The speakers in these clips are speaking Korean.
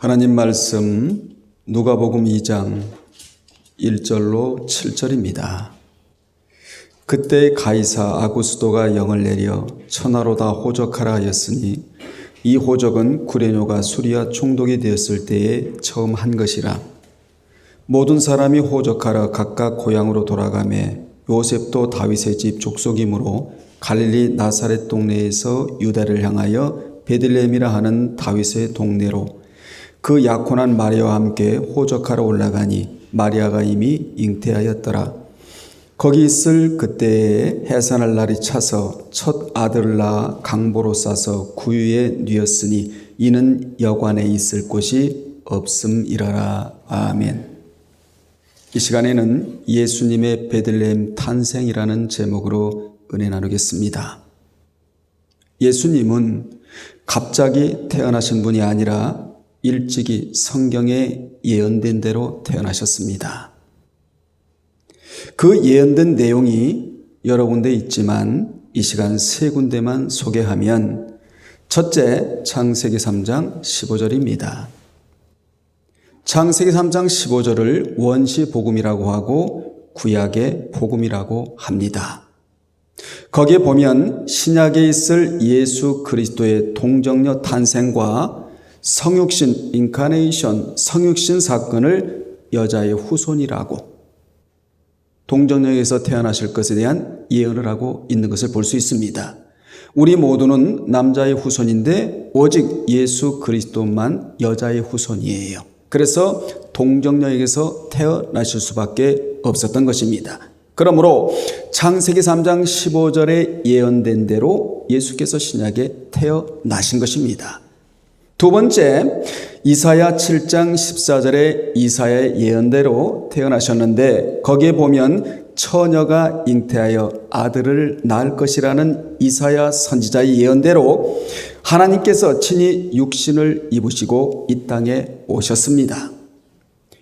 하나님 말씀 누가복음 2장 1절로 7절입니다. 그때 가이사 아구스도가 영을 내려 천하로 다 호적하라 하였으니 이 호적은 구레뇨가 수리와 총독이 되었을 때에 처음 한 것이라. 모든 사람이 호적하러 각각 고향으로 돌아가매 요셉도 다윗의 집 족속이므로 갈릴리 나사렛 동네에서 유다를 향하여 베들레헴이라 하는 다윗의 동네로 그 약혼한 마리아와 함께 호적하러 올라가니 마리아가 이미 잉태하였더라. 거기 있을 그때에 해산할 날이 차서 첫 아들을 낳아 강보로 싸서 구유에 뉘었으니 이는 여관에 있을 곳이 없음이라라. 아멘. 이 시간에는 예수님의 베들레헴 탄생이라는 제목으로 은혜 나누겠습니다. 예수님은 갑자기 태어나신 분이 아니라 일찍이 성경에 예언된 대로 태어나셨습니다. 그 예언된 내용이 여러 군데 있지만 이 시간 세 군데만 소개하면, 첫째, 창세기 3장 15절입니다. 창세기 3장 15절을 원시 복음이라고 하고 구약의 복음이라고 합니다. 거기에 보면 신약에 있을 예수 그리스도의 동정녀 탄생과 성육신, 인카네이션, 성육신 사건을 여자의 후손이라고, 동정녀에서 태어나실 것에 대한 예언을 하고 있는 것을 볼 수 있습니다. 우리 모두는 남자의 후손인데 오직 예수 그리스도만 여자의 후손이에요. 그래서 동정녀에게서 태어나실 수밖에 없었던 것입니다. 그러므로 창세기 3장 15절에 예언된 대로 예수께서 신약에 태어나신 것입니다. 두 번째, 이사야 7장 14절에 이사야의 예언대로 태어나셨는데 거기에 보면 처녀가 잉태하여 아들을 낳을 것이라는 이사야 선지자의 예언대로 하나님께서 친히 육신을 입으시고 이 땅에 오셨습니다.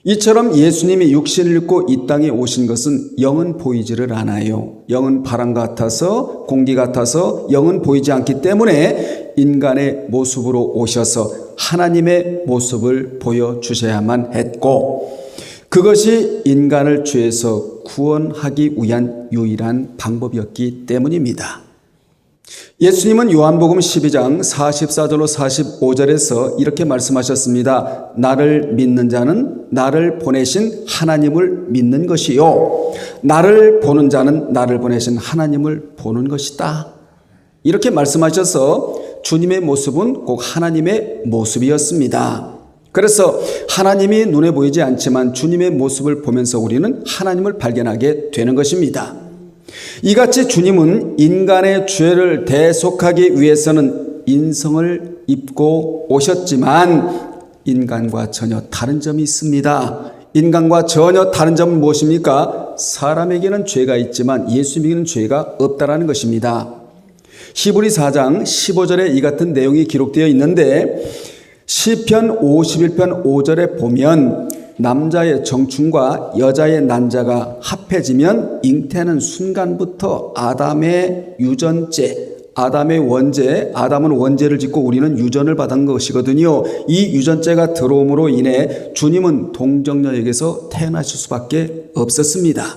이처럼 예수님이 육신을 입고 이 땅에 오신 것은 영은 보이지를 않아요. 영은 바람 같아서, 공기 같아서 영은 보이지 않기 때문에 인간의 모습으로 오셔서 하나님의 모습을 보여주셔야만 했고, 그것이 인간을 죄에서 구원하기 위한 유일한 방법이었기 때문입니다. 예수님은 요한복음 12장 44절로 45절에서 이렇게 말씀하셨습니다. 나를 믿는 자는 나를 보내신 하나님을 믿는 것이요, 나를 보는 자는 나를 보내신 하나님을 보는 것이다. 이렇게 말씀하셔서 주님의 모습은 꼭 하나님의 모습이었습니다. 그래서 하나님이 눈에 보이지 않지만 주님의 모습을 보면서 우리는 하나님을 발견하게 되는 것입니다. 이같이 주님은 인간의 죄를 대속하기 위해서는 인성을 입고 오셨지만 인간과 전혀 다른 점이 있습니다. 인간과 전혀 다른 점은 무엇입니까? 사람에게는 죄가 있지만 예수님에게는 죄가 없다라는 것입니다. 히브리 4장 15절에 이 같은 내용이 기록되어 있는데 시편 51편 5절에 보면 남자의 정충과 여자의 난자가 합해지면 잉태하는 순간부터 아담의 유전죄, 아담의 원죄, 아담은 원죄를 짓고 우리는 유전을 받은 것이거든요. 이 유전죄가 들어옴으로 인해 주님은 동정녀에게서 태어나실 수밖에 없었습니다.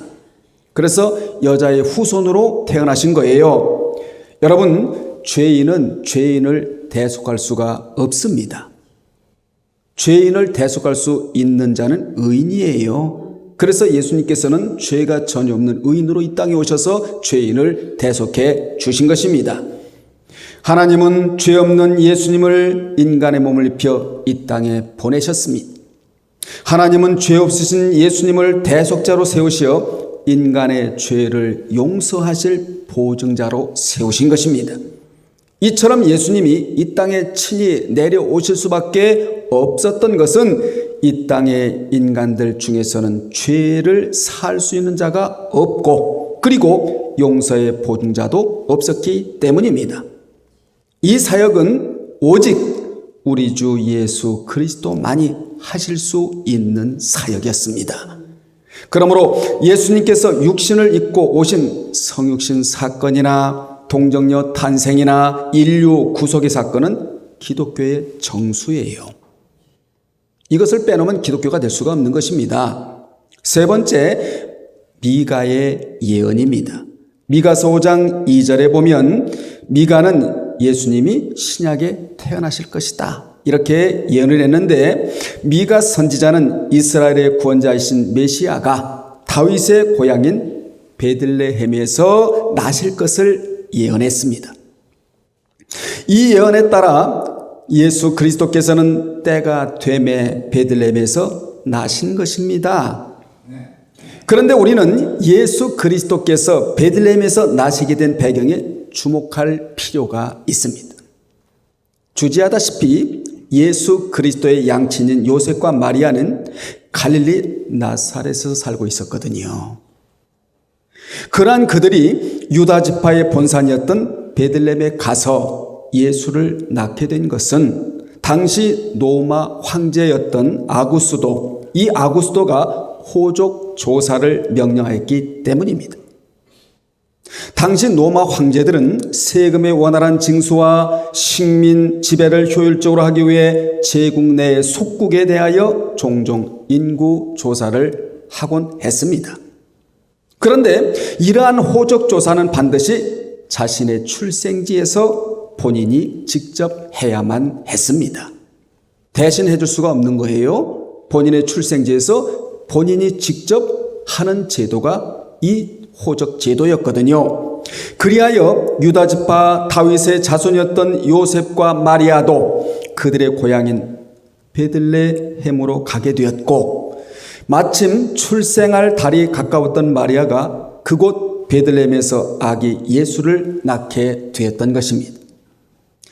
그래서 여자의 후손으로 태어나신 거예요. 여러분, 죄인은 죄인을 대속할 수가 없습니다. 죄인을 대속할 수 있는 자는 의인이에요. 그래서 예수님께서는 죄가 전혀 없는 의인으로 이 땅에 오셔서 죄인을 대속해 주신 것입니다. 하나님은 죄 없는 예수님을 인간의 몸을 입혀 이 땅에 보내셨습니다. 하나님은 죄 없으신 예수님을 대속자로 세우시어 인간의 죄를 용서하실 보증자로 세우신 것입니다. 이처럼 예수님이 이 땅에 친히 내려오실 수밖에 없었던 것은 이 땅의 인간들 중에서는 죄를 살 수 있는 자가 없고 그리고 용서의 보증자도 없었기 때문입니다. 이 사역은 오직 우리 주 예수 그리스도만이 하실 수 있는 사역이었습니다. 그러므로 예수님께서 육신을 입고 오신 성육신 사건이나 동정녀 탄생이나 인류 구속의 사건은 기독교의 정수예요. 이것을 빼놓으면 기독교가 될 수가 없는 것입니다. 세 번째, 미가의 예언입니다. 미가서 5장 2절에 보면 미가는 예수님이 신약에 태어나실 것이다, 이렇게 예언을 했는데, 미가 선지자는 이스라엘의 구원자이신 메시아가 다윗의 고향인 베들레헴에서 나실 것을 예언했습니다. 이 예언에 따라 예수 그리스도께서는 때가 되매 베들레헴에서 나신 것입니다. 그런데 우리는 예수 그리스도께서 베들레헴에서 나시게 된 배경에 주목할 필요가 있습니다. 주지하다시피 예수 그리스도의 양친인 요셉과 마리아는 갈릴리 나사렛에서 살고 있었거든요. 그러한 그들이 유다 지파의 본산이었던 베들레헴에 가서 예수를 낳게 된 것은 당시 로마 황제였던 아구스도, 이 아구스도가 호족 조사를 명령하였기 때문입니다. 당시 로마 황제들은 세금의 원활한 징수와 식민 지배를 효율적으로 하기 위해 제국 내의 속국에 대하여 종종 인구 조사를 하곤 했습니다. 그런데 이러한 호족 조사는 반드시 자신의 출생지에서 본인이 직접 해야만 했습니다. 대신 해줄 수가 없는 거예요. 본인의 출생지에서 본인이 직접 하는 제도가 이 호적 제도였거든요. 그리하여 유다 지파 다윗의 자손이었던 요셉과 마리아도 그들의 고향인 베들레헴으로 가게 되었고, 마침 출생할 달이 가까웠던 마리아가 그곳 베들레헴에서 아기 예수를 낳게 되었던 것입니다.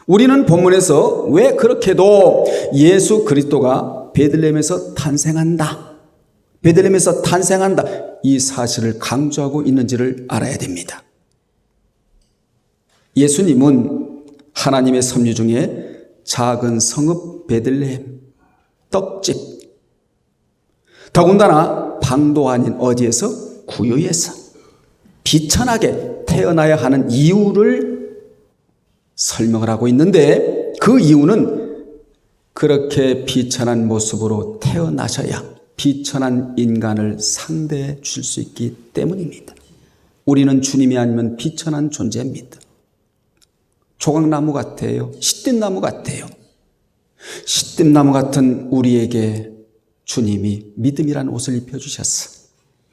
우리는 본문에서 왜 그렇게도 예수 그리스도가 베들레헴에서 탄생한다, 베들레헴에서 탄생한다, 이 사실을 강조하고 있는지를 알아야 됩니다. 예수님은 하나님의 섭리 중에 작은 성읍 베들레헴, 떡집, 더군다나 방도 아닌 어디에서, 구유에서 비천하게 태어나야 하는 이유를 설명을 하고 있는데, 그 이유는 그렇게 비천한 모습으로 태어나셔야 비천한 인간을 상대해 줄 수 있기 때문입니다. 우리는 주님이 아니면 비천한 존재입니다. 조각나무 같아요. 시띠나무 같아요. 시띠나무 같은 우리에게 주님이 믿음이란 옷을 입혀주셨어.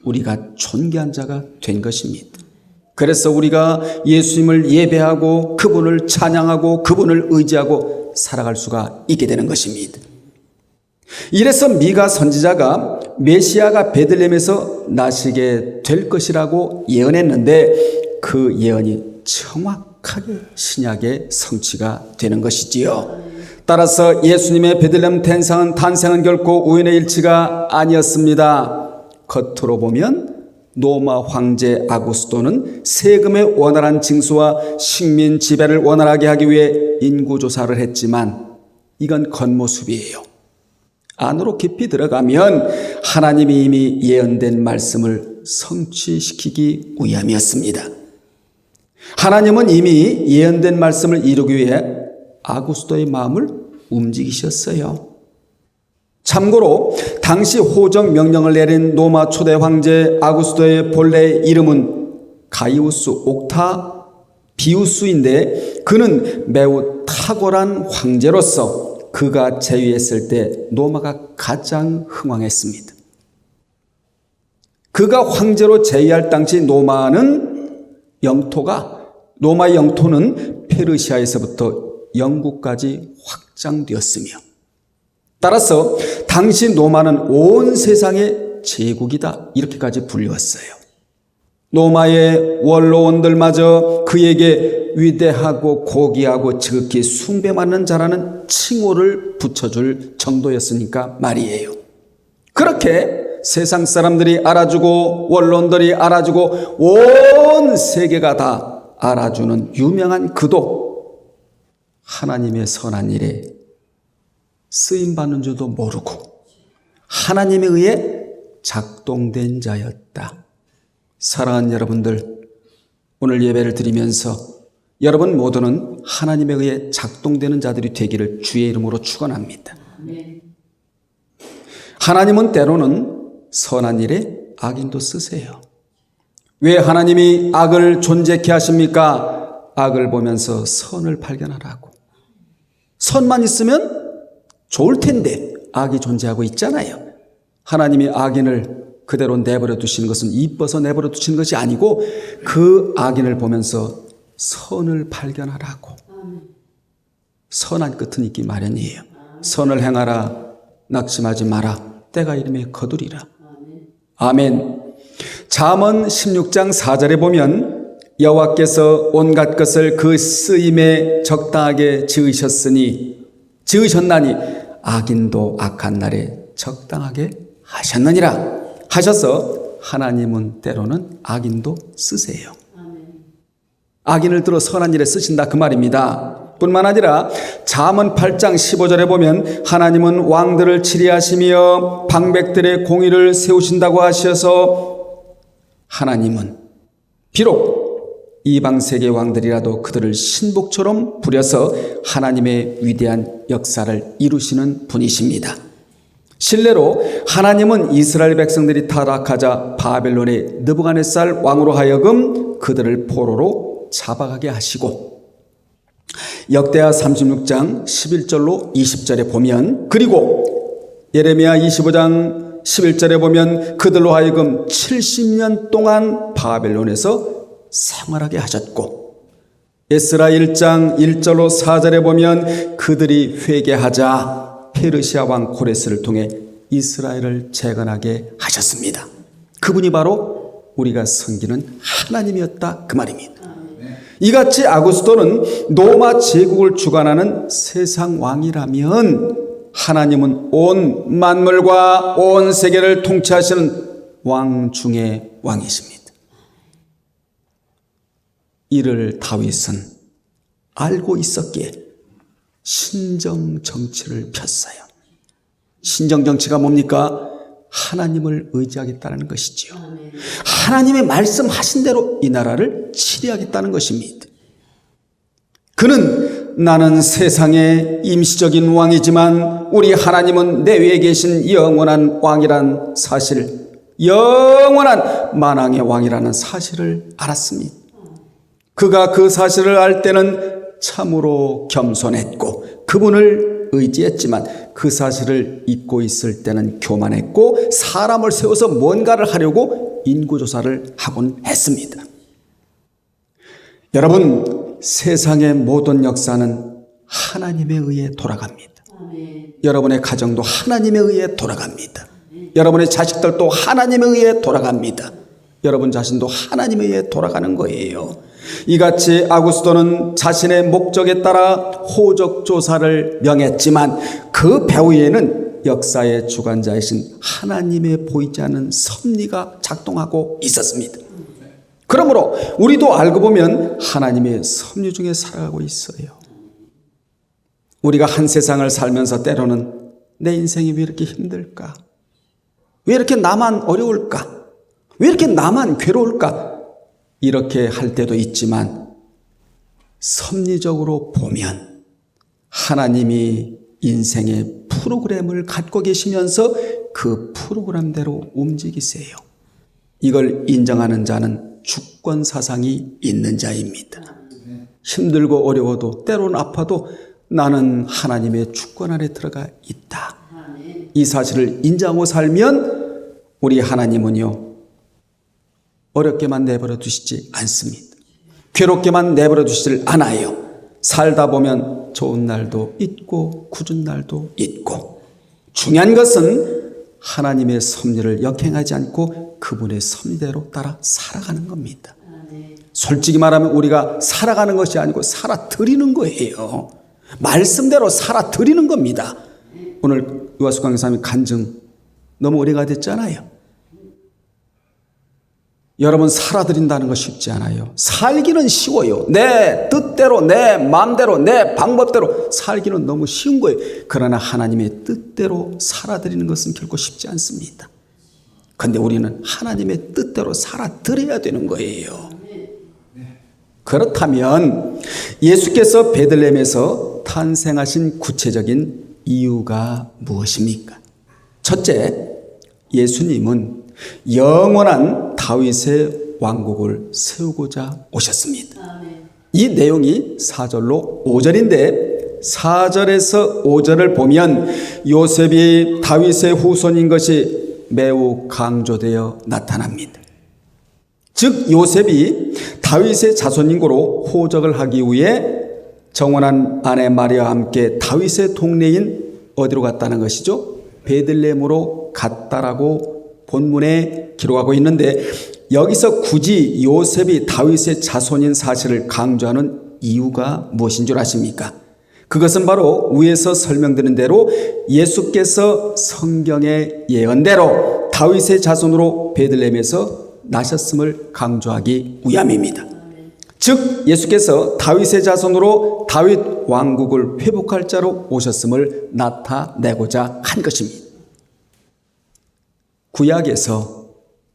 우리가 존귀한 자가 된 것입니다. 그래서 우리가 예수님을 예배하고 그분을 찬양하고 그분을 의지하고 살아갈 수가 있게 되는 것입니다. 이래서 미가 선지자가 메시아가 베들레헴에서 나시게 될 것이라고 예언했는데, 그 예언이 정확하게 신약의 성취가 되는 것이지요. 따라서 예수님의 베들레헴 탄생은 결코 우연의 일치가 아니었습니다. 겉으로 보면 로마 황제 아구스도는 세금의 원활한 징수와 식민 지배를 원활하게 하기 위해 인구조사를 했지만 이건 겉모습이에요. 안으로 깊이 들어가면 하나님이 이미 예언된 말씀을 성취시키기 위함이었습니다. 하나님은 이미 예언된 말씀을 이루기 위해 아구스도의 마음을 움직이셨어요. 참고로 당시 호적 명령을 내린 로마 초대 황제 아구스도의 본래 이름은 가이우스 옥타비우스인데, 그는 매우 탁월한 황제로서 그가 재위했을 때 로마가 가장 흥왕했습니다. 그가 황제로 재위할 당시 로마의 영토는 페르시아에서부터 영국까지 확장되었으며, 따라서 당시 로마는 온 세상의 제국이다, 이렇게까지 불리웠어요. 로마의 원로원들마저 그에게 위대하고 고귀하고 지극히 숭배받는 자라는 칭호를 붙여줄 정도였으니까 말이에요. 그렇게 세상 사람들이 알아주고 원로원들이 알아주고 온 세계가 다 알아주는 유명한 그도 하나님의 선한 일에 쓰임받는 줄도 모르고 하나님에 의해 작동된 자였다. 사랑하는 여러분들, 오늘 예배를 드리면서 여러분 모두는 하나님에 의해 작동되는 자들이 되기를 주의 이름으로 축원합니다. 하나님은 때로는 선한 일에 악인도 쓰세요. 왜 하나님이 악을 존재케 하십니까? 악을 보면서 선을 발견하라고. 선만 있으면 좋을 텐데 악이 존재하고 있잖아요. 하나님이 악인을 그대로 내버려 두시는 것은 이뻐서 내버려 두시는 것이 아니고 그 악인을 보면서 선을 발견하라고. 선한 끝은 있기 마련이에요. 선을 행하라. 낙심하지 마라. 때가 이름에 거두리라. 아멘. 잠언 16장 4절에 보면 여호와께서 온갖 것을 그 쓰임에 적당하게 지으셨나니 악인도 악한 날에 적당하게 하셨느니라 하셔서 하나님은 때로는 악인도 쓰세요. 악인을 들어 선한 일에 쓰신다 그 말입니다. 뿐만 아니라 잠언 8장 15절에 보면 하나님은 왕들을 치리하시며 방백들의 공의를 세우신다고 하셔서 하나님은 비록 이방 세계 왕들이라도 그들을 신복처럼 부려서 하나님의 위대한 역사를 이루시는 분이십니다. 실례로 하나님은 이스라엘 백성들이 타락하자 바벨론의 느부갓네살 왕으로 하여금 그들을 포로로 잡아가게 하시고 역대하 36장 11절로 20절에 보면 그리고 예레미야 25장 11절에 보면 그들로 하여금 70년 동안 바벨론에서 생활하게 하셨고 에스라 1장 1절로 4절에 보면 그들이 회개하자 페르시아 왕 코레스를 통해 이스라엘을 재건하게 하셨습니다. 그분이 바로 우리가 섬기는 하나님이었다 그 말입니다. 이같이 아구스토는 로마 제국을 주관하는 세상 왕이라면 하나님은 온 만물과 온 세계를 통치하시는 왕 중의 왕이십니다. 이를 다윗은 알고 있었기에 신정정치를 폈어요. 신정정치가 뭡니까? 하나님을 의지하겠다는 것이지요. 하나님의 말씀하신 대로 이 나라를 치리하겠다는 것입니다. 그는 나는 세상의 임시적인 왕이지만 우리 하나님은 내 위에 계신 영원한 왕이란 사실, 영원한 만왕의 왕이라는 사실을 알았습니다. 그가 그 사실을 알 때는 참으로 겸손했고 그분을 의지했지만 그 사실을 잊고 있을 때는 교만했고 사람을 세워서 뭔가를 하려고 인구조사를 하곤 했습니다. 여러분, 세상의 모든 역사는 하나님에 의해 돌아갑니다. 여러분의 가정도 하나님에 의해 돌아갑니다. 여러분의 자식들도 하나님에 의해 돌아갑니다. 여러분 자신도 하나님에 의해 돌아가는 거예요. 이같이 아구스토는 자신의 목적에 따라 호적조사를 명했지만 그 배후에는 역사의 주관자이신 하나님의 보이지 않는 섭리가 작동하고 있었습니다. 그러므로 우리도 알고 보면 하나님의 섭리 중에 살아가고 있어요. 우리가 한 세상을 살면서 때로는 내 인생이 왜 이렇게 힘들까? 왜 이렇게 나만 어려울까? 왜 이렇게 나만 괴로울까? 이렇게 할 때도 있지만 섭리적으로 보면 하나님이 인생의 프로그램을 갖고 계시면서 그 프로그램대로 움직이세요. 이걸 인정하는 자는 주권 사상이 있는 자입니다. 힘들고 어려워도 때로는 아파도 나는 하나님의 주권 안에 들어가 있다. 이 사실을 인정하고 살면 우리 하나님은요 어렵게만 내버려 두시지 않습니다. 괴롭게만 내버려 두시질 않아요. 살다 보면 좋은 날도 있고 굳은 날도 있고 중요한 것은 하나님의 섭리를 역행하지 않고 그분의 섭리대로 따라 살아가는 겁니다. 솔직히 말하면 우리가 살아가는 것이 아니고 살아드리는 거예요. 말씀대로 살아드리는 겁니다. 오늘 유아숙 강사님 간증 너무 오래가 됐잖아요. 여러분 살아드린다는 거 쉽지 않아요. 살기는 쉬워요. 내 뜻대로 내 마음대로 내 방법대로 살기는 너무 쉬운 거예요. 그러나 하나님의 뜻대로 살아드리는 것은 결코 쉽지 않습니다. 그런데 우리는 하나님의 뜻대로 살아드려야 되는 거예요. 그렇다면 예수께서 베들레헴에서 탄생하신 구체적인 이유가 무엇입니까? 첫째, 예수님은 영원한 다윗의 왕국을 세우고자 오셨습니다. 이 내용이 4절로 5절인데 4절에서 5절을 보면 요셉이 다윗의 후손인 것이 매우 강조되어 나타납니다. 즉 요셉이 다윗의 자손인 거로 호적을 하기 위해 정혼한 아내 마리아와 함께 다윗의 동네인 어디로 갔다는 것이죠? 베들레헴으로 갔다라고 본문에 기록하고 있는데 여기서 굳이 요셉이 다윗의 자손인 사실을 강조하는 이유가 무엇인 줄 아십니까? 그것은 바로 위에서 설명드린 대로 예수께서 성경의 예언대로 다윗의 자손으로 베들레헴에서 나셨음을 강조하기 위함입니다. 즉 예수께서 다윗의 자손으로 다윗 왕국을 회복할 자로 오셨음을 나타내고자 한 것입니다. 구약에서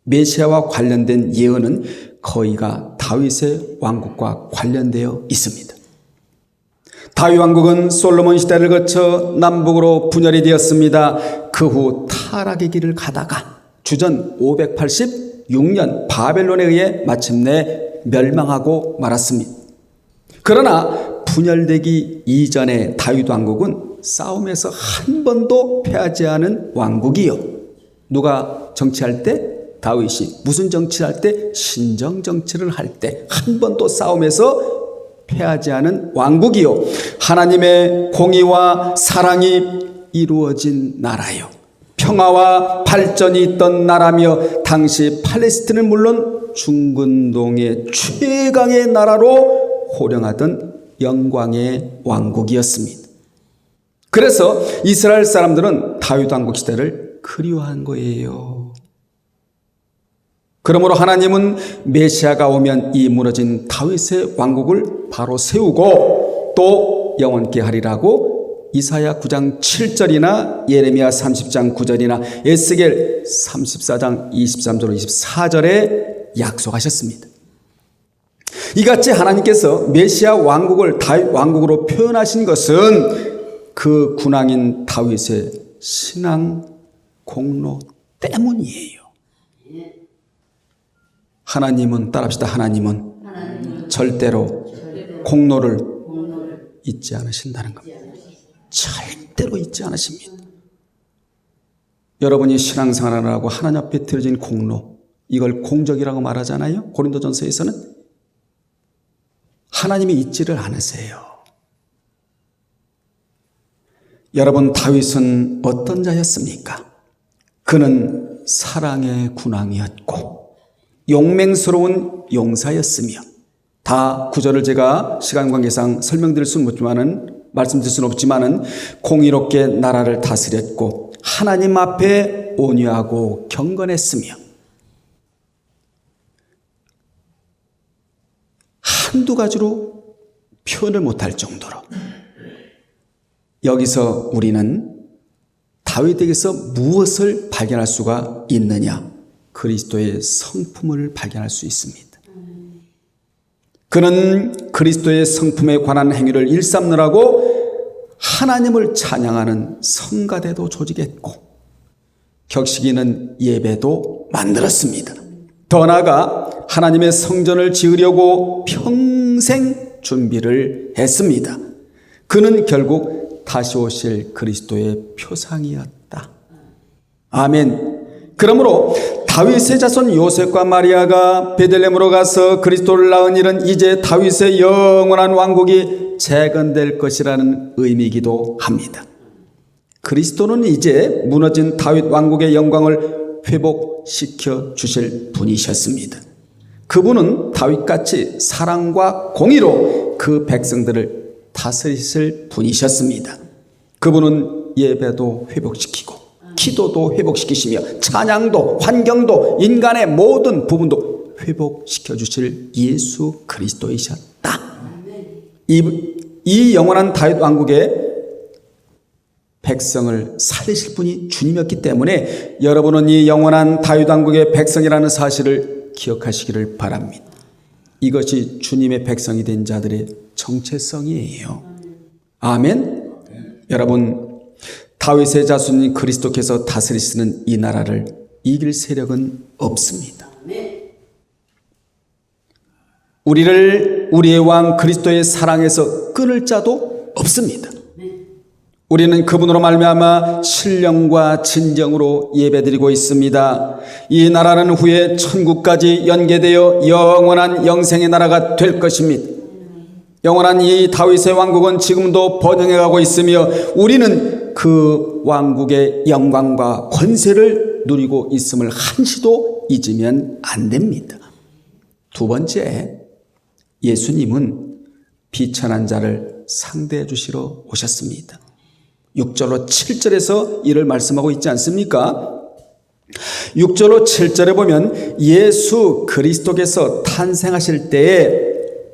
메시아와 관련된 예언은 거의가 다윗의 왕국과 관련되어 있습니다. 다윗 왕국은 솔로몬 시대를 거쳐 남북으로 분열이 되었습니다. 그 후 타락의 길을 가다가 주전 586년 바벨론에 의해 마침내 멸망하고 말았습니다. 그러나 분열되기 이전에 다윗 왕국은 싸움에서 한 번도 패하지 않은 왕국이요. 누가 정치할 때? 다윗이. 무슨 정치할 때? 신정 정치를 할 때 한 번도 싸움에서 패하지 않은 왕국이요. 하나님의 공의와 사랑이 이루어진 나라요. 평화와 발전이 있던 나라며 당시 팔레스틴은 물론 중근동의 최강의 나라로 호령하던 영광의 왕국이었습니다. 그래서 이스라엘 사람들은 다윗 왕국 시대를 그리워한 거예요. 그러므로 하나님은 메시아가 오면 이 무너진 다윗의 왕국을 바로 세우고 또 영원케 하리라고 이사야 9장 7절이나 예레미야 30장 9절이나 에스겔 34장 23절 24절에 약속하셨습니다. 이같이 하나님께서 메시아 왕국을 다윗 왕국으로 표현하신 것은 그 군왕인 다윗의 신앙 공로 때문이에요. 하나님은 따라합시다. 하나님은 절대로 공로를 잊지 않으신다는 겁니다. 절대로 잊지 않으십니다. 여러분이 신앙생활을 하고 하나님 앞에 드려진 공로, 이걸 공적이라고 말하잖아요. 고린도전서에서는 하나님이 잊지를 않으세요. 여러분, 다윗은 어떤 자였습니까? 그는 사랑의 군왕이었고 용맹스러운 용사였으며 다 구절을 제가 시간 관계상 설명드릴 수는 없지만은 말씀드릴 수는 없지만은 공의롭게 나라를 다스렸고 하나님 앞에 온유하고 경건했으며 한두 가지로 표현을 못할 정도로 여기서 우리는 다윗에게서 무엇을 발견할 수가 있느냐? 그리스도의 성품을 발견할 수 있습니다. 그는 그리스도의 성품에 관한 행위를 일삼느라고 하나님을 찬양하는 성가대도 조직했고 격식있는 예배도 만들었습니다. 더 나아가 하나님의 성전을 지으려고 평생 준비를 했습니다. 그는 결국 다시 오실 그리스도의 표상이었다. 아멘. 그러므로 다윗의 자손 요셉과 마리아가 베들레헴으로 가서 그리스도를 낳은 일은 이제 다윗의 영원한 왕국이 재건될 것이라는 의미이기도 합니다. 그리스도는 이제 무너진 다윗 왕국의 영광을 회복시켜 주실 분이셨습니다. 그분은 다윗같이 사랑과 공의로 그 백성들을 다스리실 분이셨습니다. 그분은 예배도 회복시키고 기도도 회복시키시며 찬양도 환경도 인간의 모든 부분도 회복시켜 주실 예수 그리스도이셨다. 이 영원한 다윗 왕국의 백성을 살리실 분이 주님이었기 때문에 여러분은 이 영원한 다윗 왕국의 백성이라는 사실을 기억하시기를 바랍니다. 이것이 주님의 백성이 된 자들의 정체성이에요. 아멘. 여러분, 다윗의 자손인 그리스도께서 다스리시는 이 나라를 이길 세력은 없습니다. 우리의 왕 그리스도의 사랑에서 끊을 자도 없습니다. 우리는 그분으로 말미암아 신령과 진정으로 예배드리고 있습니다. 이 나라는 후에 천국까지 연계되어 영원한 영생의 나라가 될 것입니다. 영원한 이 다윗의 왕국은 지금도 번영해가고 있으며 우리는 그 왕국의 영광과 권세를 누리고 있음을 한시도 잊으면 안 됩니다. 두 번째, 예수님은 비천한 자를 상대해 주시러 오셨습니다. 6절로 7절에서 이를 말씀하고 있지 않습니까? 6절로 7절에 보면 예수 그리스도께서 탄생하실 때에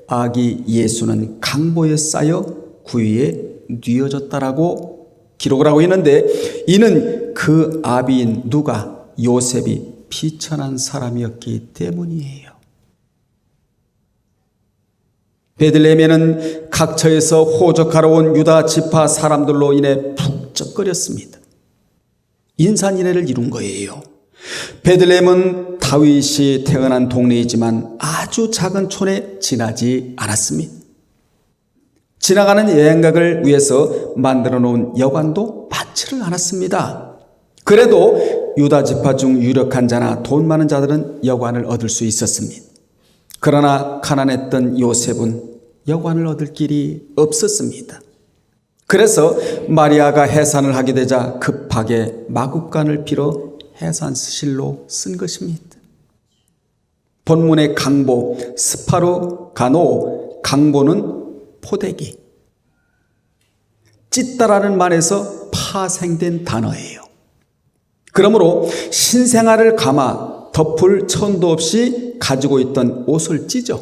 아기 예수는 강보에 쌓여 구유에 뉘어졌다라고 기록을 하고 있는데, 이는 그 아비인 누가, 요셉이 비천한 사람이었기 때문이에요. 베들레헴에는 각처에서 호적하러 온 유다 지파 사람들로 인해 북적거렸습니다. 인산인해를 이룬 거예요. 베들레헴은 다윗이 태어난 동네이지만 아주 작은 촌에 지나지 않았습니다. 지나가는 여행객을 위해서 만들어 놓은 여관도 많지를 않았습니다. 그래도 유다 지파 중 유력한 자나 돈 많은 자들은 여관을 얻을 수 있었습니다. 그러나 가난했던 요셉은 여관을 얻을 길이 없었습니다. 그래서 마리아가 해산을 하게 되자 급하게 마국간을 빌어 해산실로 쓴 것입니다. 본문의 강보, 스파루 가노, 강보는 포대기, 찢다라는 말에서 파생된 단어예요. 그러므로 신생아를 감아 덮을 천도 없이 가지고 있던 옷을 찢어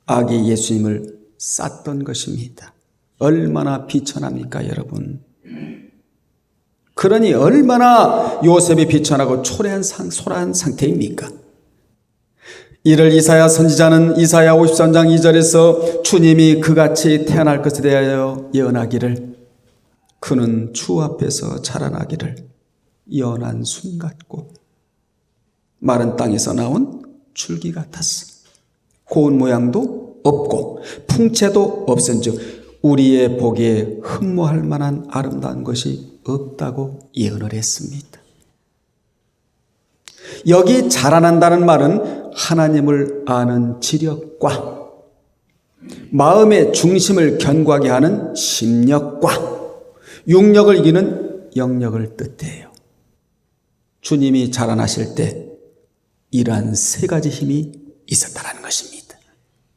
아기 예수님을 쌌던 것입니다. 얼마나 비천합니까, 여러분? 그러니 얼마나 요셉이 비천하고 초라한 상태입니까? 이를 이사야 선지자는 이사야 53장 2절에서 주님이 그같이 태어날 것에 대하여 예언하기를, 그는 주 앞에서 자라나기를 연한 순 같고 마른 땅에서 나온 줄기 같았어. 고운 모양도 없고 풍채도 없은즉 우리의 보기에 흠모할 만한 아름다운 것이 없다고 예언을 했습니다. 여기 자라난다는 말은 하나님을 아는 지력과 마음의 중심을 견고하게 하는 심력과 육력을 이기는 영력을 뜻해요. 주님이 자라나실 때 이러한 세 가지 힘이 있었다는 것입니다.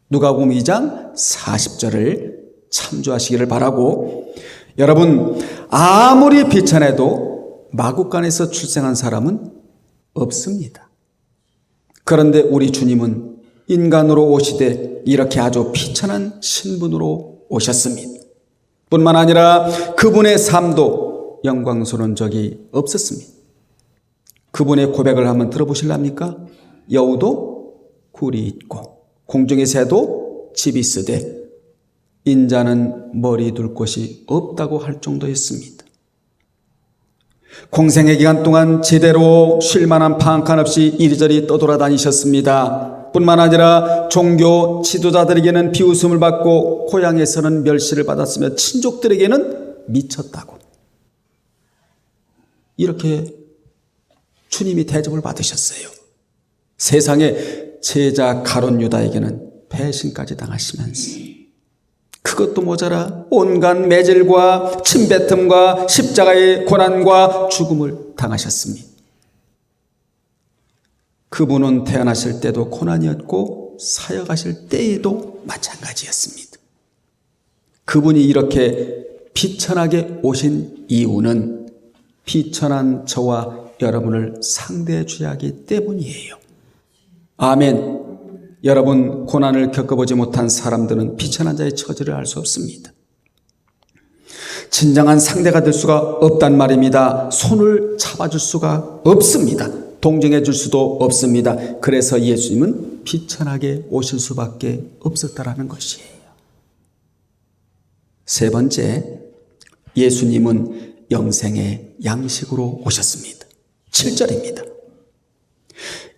누가복음 2장 40절을 참조하시기를 바라고, 여러분, 아무리 비천해도 마국간에서 출생한 사람은 없습니다. 그런데 우리 주님은 인간으로 오시되 이렇게 아주 비천한 신분으로 오셨습니다. 뿐만 아니라 그분의 삶도 영광스러운 적이 없었습니다. 그분의 고백을 한번 들어보실랍니까? 여우도 굴이 있고 공중의 새도 집이 있으되 인자는 머리 둘 곳이 없다고 할 정도였습니다. 공생의 기간 동안 제대로 쉴 만한 방한 없이 이리저리 떠돌아다니셨습니다. 뿐만 아니라 종교 지도자들에게는 비웃음을 받고 고향에서는 멸시를 받았으며 친족들에게는 미쳤다고 이렇게 주님이 대접을 받으셨어요. 세상의 제자 가룟 유다에게는 배신까지 당하시면서 그것도 모자라 온갖 매질과 침뱉음과 십자가의 고난과 죽음을 당하셨습니다. 그분은 태어나실 때도 고난이었고 사역하실 때에도 마찬가지였습니다. 그분이 이렇게 비천하게 오신 이유는 비천한 저와 여러분을 상대해 주어야 하기 때문이에요. 아멘. 여러분, 고난을 겪어보지 못한 사람들은 비천한 자의 처지를 알 수 없습니다. 진정한 상대가 될 수가 없단 말입니다. 손을 잡아줄 수가 없습니다. 동정해 줄 수도 없습니다. 그래서 예수님은 비천하게 오실 수밖에 없었다라는 것이에요. 세 번째, 예수님은 영생의 양식으로 오셨습니다. 7절입니다.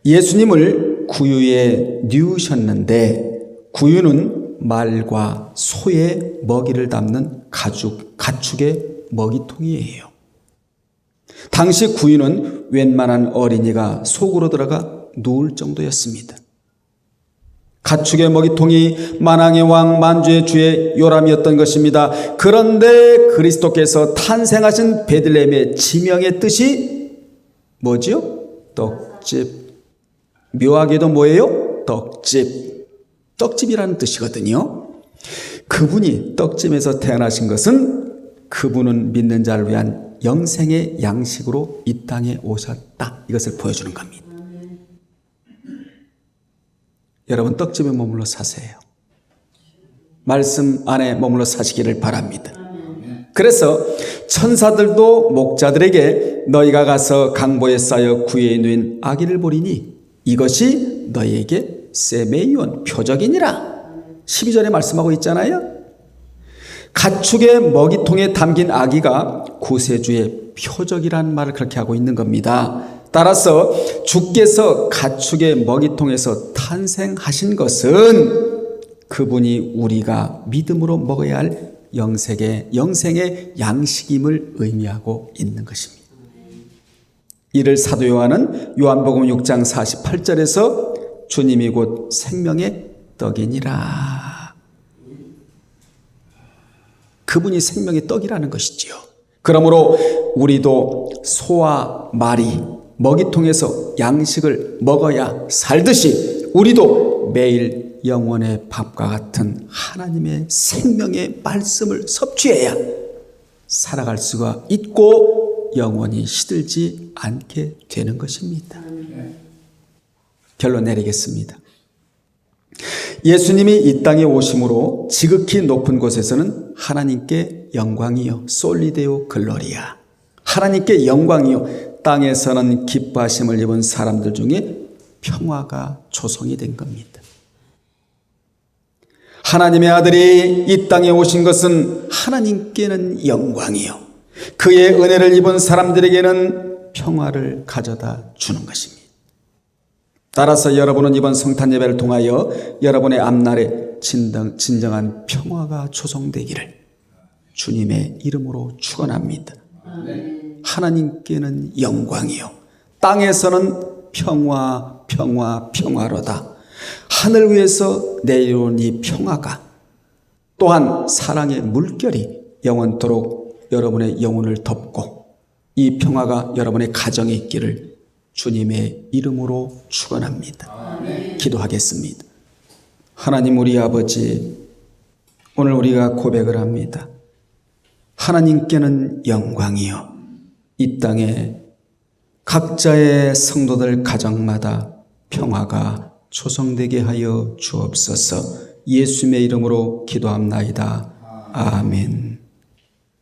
예수님을 구유에 뉘우셨는데 구유는 말과 소의 먹이를 담는 가축의 먹이통이에요. 당시 구유는 웬만한 어린이가 속으로 들어가 누울 정도였습니다. 가축의 먹이통이 만왕의 왕 만주의 주의 요람이었던 것입니다. 그런데 그리스도께서 탄생하신 베들레헴의 지명의 뜻이 뭐지요? 떡집. 묘하게도 뭐예요? 떡집. 떡집이라는 뜻이거든요. 그분이 떡집에서 태어나신 것은 그분은 믿는 자를 위한 영생의 양식으로 이 땅에 오셨다. 이것을 보여주는 겁니다. 여러분 떡집에 머물러 사세요. 말씀 안에 머물러 사시기를 바랍니다. 그래서 천사들도 목자들에게 너희가 가서 강보에 쌓여 구유에 누인 아기를 보리니 이것이 너희에게 세메이온 표적이니라. 12절에 말씀하고 있잖아요. 가축의 먹이통에 담긴 아기가 구세주의 표적이라는 말을 그렇게 하고 있는 겁니다. 따라서 주께서 가축의 먹이통에서 탄생하신 것은 그분이 우리가 믿음으로 먹어야 할 영생의 양식임을 의미하고 있는 것입니다. 이를 사도 요한은 요한복음 6장 48절에서 주님이 곧 생명의 떡이니라. 그분이 생명의 떡이라는 것이지요. 그러므로 우리도 소와 말이 먹이통에서 양식을 먹어야 살듯이 우리도 매일 영원의 밥과 같은 하나님의 생명의 말씀을 섭취해야 살아갈 수가 있고 영원히 시들지 않게 되는 것입니다. 결론 내리겠습니다. 예수님이 이 땅에 오심으로 지극히 높은 곳에서는 하나님께 영광이요 솔리데오 글로리아, 하나님께 영광이요 땅에서는 기뻐하심을 입은 사람들 중에 평화가 조성이 된 겁니다. 하나님의 아들이 이 땅에 오신 것은 하나님께는 영광이요 그의 은혜를 입은 사람들에게는 평화를 가져다 주는 것입니다. 따라서 여러분은 이번 성탄 예배를 통하여 여러분의 앞날에 진정한 평화가 조성되기를 주님의 이름으로 축원합니다. 하나님께는 영광이요 땅에서는 평화로다. 하늘 위에서 내려온 이 평화가 또한 사랑의 물결이 영원토록 여러분의 영혼을 덮고 이 평화가 여러분의 가정에 있기를 주님의 이름으로 축원합니다. 기도하겠습니다. 하나님 우리 아버지, 오늘 우리가 고백을 합니다. 하나님께는 영광이요 이 땅에 각자의 성도들 가정마다 평화가 조성되게 하여 주옵소서. 예수님의 이름으로 기도합나이다. 아멘.